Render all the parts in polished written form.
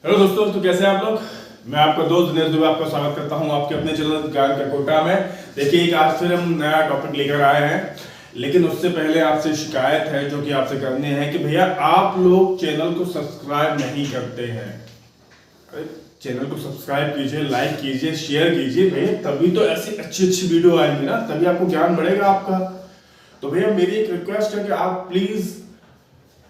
Hello दोस्तों, तो कैसे हैं आप लोग। मैं आपका दोस्त दिनेश दुबे आपका स्वागत करता हूं आपके अपने चैनल ज्ञान का कोटा में। देखिए, एक आज फिर हम नया टॉपिक लेकर आए हैं, लेकिन उससे पहले आपसे शिकायत है जो कि आपसे करनी है कि भैया आप लोग चैनल को सब्सक्राइब नहीं करते हैं। अरे चैनल को सब्सक्राइब कीजिए, लाइक कीजिए, शेयर कीजिए भैया, तभी तो ऐसी अच्छी अच्छी वीडियो आएंगी ना, तभी आपको ज्ञान बढ़ेगा आपका। तो भैया मेरी एक रिक्वेस्ट है कि आप प्लीज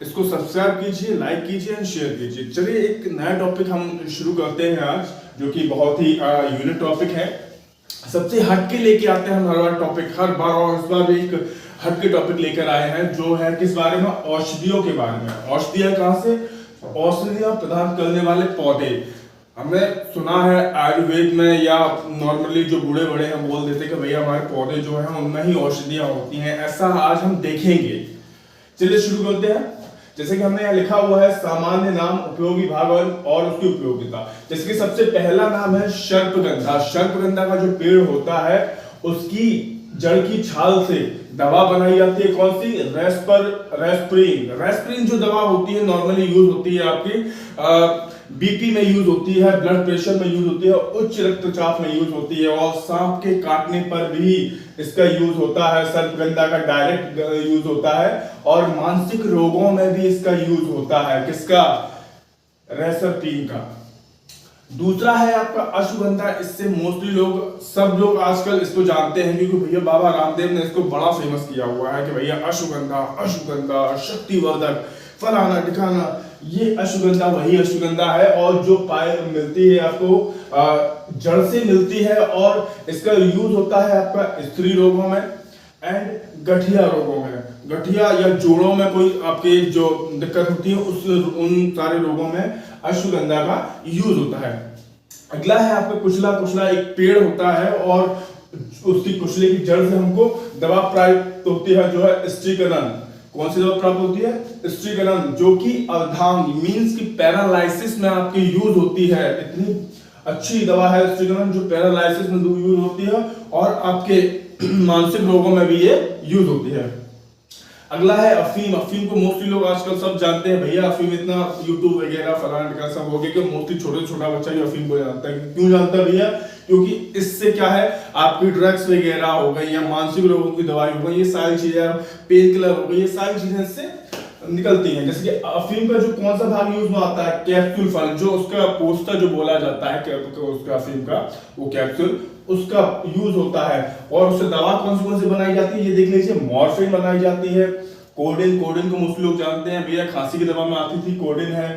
इसको सब्सक्राइब कीजिए, लाइक कीजिए एंड शेयर कीजिए। चलिए एक नया टॉपिक हम शुरू करते हैं आज, जो कि बहुत ही यूनिक टॉपिक है। सबसे हटके लेके आते हैं हम हर बार टॉपिक, हर बार, और इस बार भी एक हटके टॉपिक लेकर आए हैं जो है किस बारे में, औषधियों के बारे में। औषधियां कहाँ से, औषधियां प्रदान करने वाले पौधे। हमने सुना है आयुर्वेद में या नॉर्मली जो बूढ़े बड़े हैं बोल देते कि भैया हमारे पौधे जो हैं उनमें ही औषधियां होती हैं, ऐसा आज हम देखेंगे। चलिए शुरू करते हैं। जैसे कि हमने यहाँ लिखा हुआ है सामान्य नाम, उपयोगी भाग और उसकी उपयोगिता। जैसे कि सबसे पहला नाम है सर्पगंधा। सर्पगंधा का जो पेड़ होता है उसकी जड़ की छाल से दवा बनाई जाती है। कौन सी, रेस्प्रीन। रेस्प्रीन जो दवा होती है नॉर्मली यूज होती है आपकी बीपी में यूज होती है, ब्लड प्रेशर में यूज होती है, उच्च रक्तचाप में यूज होती है, और सांप के काटने पर भी इसका यूज होता है। सर्पगंधा का डायरेक्ट यूज होता है, और मानसिक रोगों में भी इसका यूज होता है। किसका, रेसरपीन का। दूसरा है आपका अश्वगंधा। इससे मोस्टली सब लोग आजकल इसको जानते हैं क्योंकि भैया बाबा रामदेव ने इसको बड़ा फेमस किया हुआ है कि भैया अश्वगंधा, अश्वगंधा शक्तिवर्धक, फलाना ठिकाना। ये अश्वगंधा वही अश्वगंधा है, और जो पाए मिलती है आपको जड़ से मिलती है, और इसका यूज होता है आपका स्त्री रोगों में एंड गठिया रोगों में। गठिया या जोड़ों में कोई आपके जो दिक्कत होती है उन सारे रोगों में अश्वगंधा का यूज होता है। अगला है आपका कुचला। कुचला एक पेड़ होता है, और उसकी कुचले की जड़ से हमको दवा प्राप्त होती है जो है स्ट्रीकनन। कौन सी दवा प्राप्त होती है, स्ट्रीकनन, जो कि अर्धांग मींस की पैरालाइसिस में आपकी यूज होती है। इतनी अच्छी दवा है स्ट्रीकनन जो पैरालाइसिस में यूज होती है, और आपके मानसिक रोगों में भी ये यूज होती है। अगला है अफीम। अफीम को मोस्टली लोग आजकल सब जानते हैं भैया, अफीम इतना यूट्यूब वगैरह फलाना सब हो गया कि मोस्टली छोटा बच्चा ही अफीम को जानता है। क्यों जानता है भैया, क्योंकि इससे क्या है, आपकी ड्रग्स वगैरह हो गई या मानसिक रोगों की दवाई हो गई, ये सारी चीजें, पेन किलर हो गई, ये सारी चीजें इससे निकलती हैं। जैसे कि अफीम का जो कौन सा भाग यूज में आता है, कैप्सूल फल, जो उसका पोस्टर जो बोला जाता है उसका अफीम का, वो कैप्सूल उसका यूज होता है। और उससे दवा कौन सी बनाई जाती है, ये देख लीजिए। मॉर्फिन बनाई जाती है, कोडेन को मुझे लोग जानते हैं भैया, खांसी की दवा में आती थी, कोडेन है,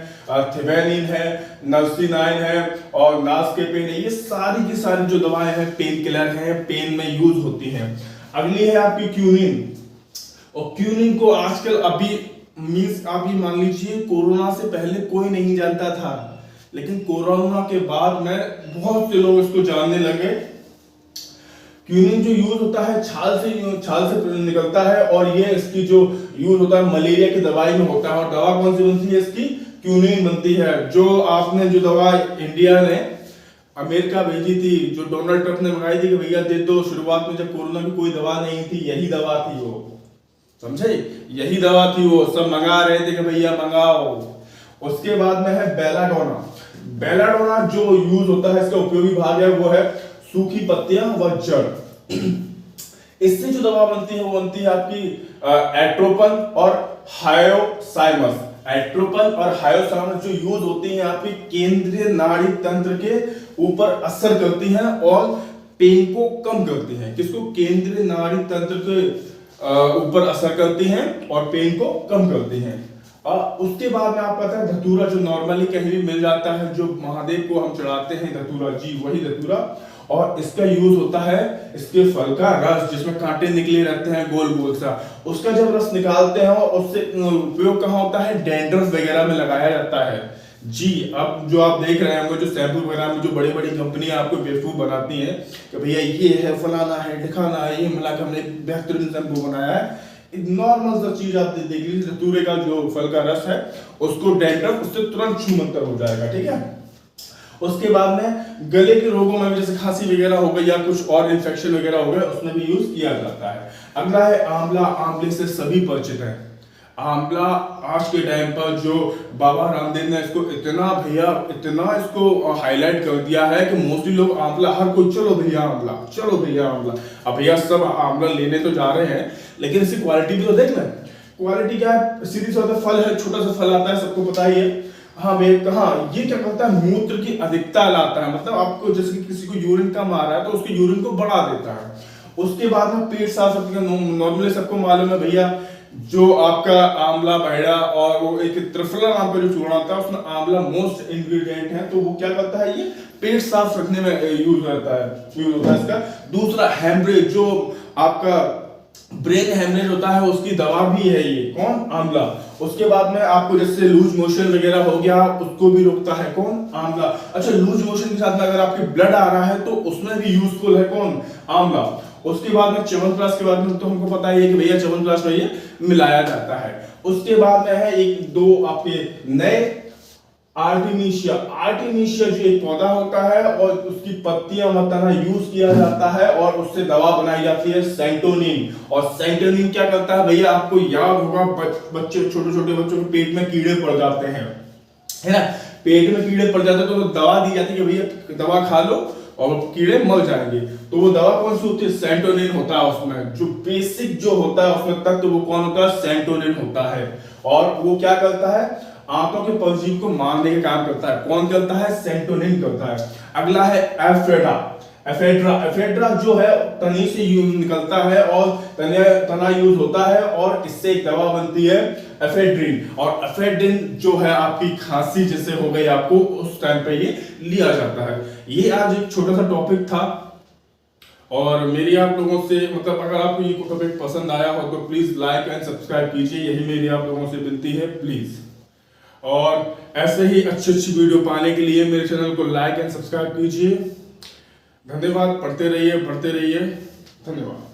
थिबेनिन है, नल्सिनाइन है, और नास्केपिन है। ये सारी की सारी जो दवाएं हैं पेन किलर हैं, पेन में यूज होती हैं। अगली है आपकी क्यूनिन। और क्यूनिन को आजकल अभी मींस आप ये मान लीजिए कोरोना से पहले कोई नहीं जानता था, लेकिन कोरोना के बाद में बहुत से लोग इसको जानने लगे। क्यूनिन जो यूज होता है छाल से निकलता है, और ये इसकी जो यूज होता है मलेरिया की दवाई में होता है। और दवा कौन सी बनती है इसकी, क्यूनिन बनती है। जो आपने जो दवा इंडिया ने अमेरिका भेजी थी, जो डोनाल्ड ट्रंप ने मंगाई थी कि भैया दे दो, शुरुआत में जब कोरोना की कोई दवा नहीं थी, यही दवा थी वो, समझे, यही दवा थी वो, सब मंगा रहे थे कि भैया मंगाओ। उसके बाद में है बेलाडोना। बेलाडोना जो यूज होता है, इसका उपयोगी भाग है वो है सूखी पत्तियां व जड़। इससे जो दवा बनती है वो बनती है आपकी एट्रोपन और हायोसाइमस। एट्रोपन और हायोसाइमस जो यूज होती हैं आपकी केंद्रीय नाड़ी तंत्र के ऊपर असर करती हैं और पेन को कम करती हैं। किसको, केंद्रीय नाड़ी तंत्र के ऊपर असर करती हैं और पेन को कम करती हैं। उसके बाद में आप पता है धतूरा, जो नॉर्मली कहीं भी मिल जाता है, जो महादेव को हम चढ़ाते हैं धतूरा, जी वही धतूरा। और इसका यूज होता है इसके फल का रस, जिसमें कांटे निकले रहते हैं गोल गोल सा, उसका जब रस निकालते हैं और उससे उपयोग कहाँ होता है, डैंड्रफ वगैरह में लगाया जाता है। जी अब जो आप देख रहे हैं, जो शैम्पू वगैरह में जो बड़ी बड़ी कंपनियां आपको बेवकूफ बनाती हैं कि भैया ये है फलाना है ढिकाना है, ये मिलाकर हमने बेहतरीन शैम्पू बनाया है, नॉर्मल सा चीज आप देख लीजिए। धतूरे का जो फल का रस है उसको डैंड्रफ उससे तुरंत छूमंतर हो जाएगा, ठीक है। उसके बाद में गले के रोगों में जैसे खांसी वगैरह हो गई या कुछ और इन्फेक्शन वगैरह हो गया, उसमें भी यूज किया जाता है। अगला है आंवला। आंवले से सभी परिचित हैं। आंवला आज के टाइम पर जो बाबा रामदेव ने इसको इतना इसको हाईलाइट कर दिया है कि मोस्टली लोग आंवला, हर कोई चलो भैया आंवला, चलो भैया आंवला। अब भैया सब आंवला लेने तो जा रहे हैं, लेकिन इसकी क्वालिटी भी तो देख लें। क्वालिटी क्या है, सीधी सा फल है, छोटा सा फल आता है, सबको पता ही है। हाँ भाई कहा ये क्या करता है, मूत्र की अधिकता लाता है, मतलब आपको जैसे कि किसी को यूरिन कम आ रहा है तो उसके यूरिन को बढ़ा देता है। उसके बाद में पेट साफ रखने का, नॉर्मली सबको मालूम है भैया, जो आपका आंवला बहेड़ा और वो एक त्रिफला नाम का जो चूर्ण आता है उसमें आंवला मोस्ट इंग्रेडिएंट है, तो वो क्या करता है, ये पेट साफ रखने में यूज होता है इसका। दूसरा हेमरेज, जो आपका ब्रेन हेमरेज होता है उसकी दवा भी है ये, कौन, आंवला। उसके बाद में आपको जैसे लूज मोशन वगैरह हो गया उसको भी रोकता है, कौन, आंवला। अच्छा, लूज मोशन के साथ में अगर आपके ब्लड आ रहा है तो उसमें भी यूजफुल है, कौन, आंवला। उसके बाद में च्यवनप्राश के बाद में तो हमको पता है कि भैया च्यवनप्राश में ये मिलाया जाता है। उसके बाद में है एक दो आपके नए आर्टिमिशिया जो एक पौधा होता है और उसकी पत्तियां तना यूज किया जाता है और उससे दवा बनाई जाती है सेंटोनिन। और सेंटोनिन क्या करता है भैया, आपको याद होगा बच्चे, छोटे छोटे बच्चों के पेट में कीड़े पड़ जाते हैं, है ना, पेट में कीड़े पड़ जाते हैं तो दवा दी जाती है कि भैया दवा खा लो और कीड़े मर जाएंगे। तो वो दवा कौन सी होती है, सेंटोनिन होता है उसमें। जो बेसिक जो होता है उसमें तत्व वो कौन होता है, सेंटोनिन होता है। और वो क्या करता है, आंतों के परजीवी को मारने का काम करता है, कौन करता है, सेंटोनिन करता है। अगला है एफेड्रा जो है तनी से निकलता है और तना यूज होता है और इससे एक दवा बनती है एफेड्रिन। और एफेड्रिन जो है आपकी खांसी जैसे हो गई आपको, उस टाइम पे ये लिया जाता है। ये आज एक छोटा सा टॉपिक था और मेरी आप लोगों से, मतलब अगर आपको ये टॉपिक पसंद आया हो तो प्लीज लाइक एंड सब्सक्राइब कीजिए, यही मेरी आप लोगों से विनती है प्लीज। और ऐसे ही अच्छी वीडियो पाने के लिए मेरे चैनल को लाइक एंड सब्सक्राइब कीजिए। धन्यवाद, पढ़ते रहिए, बढ़ते रहिए, धन्यवाद।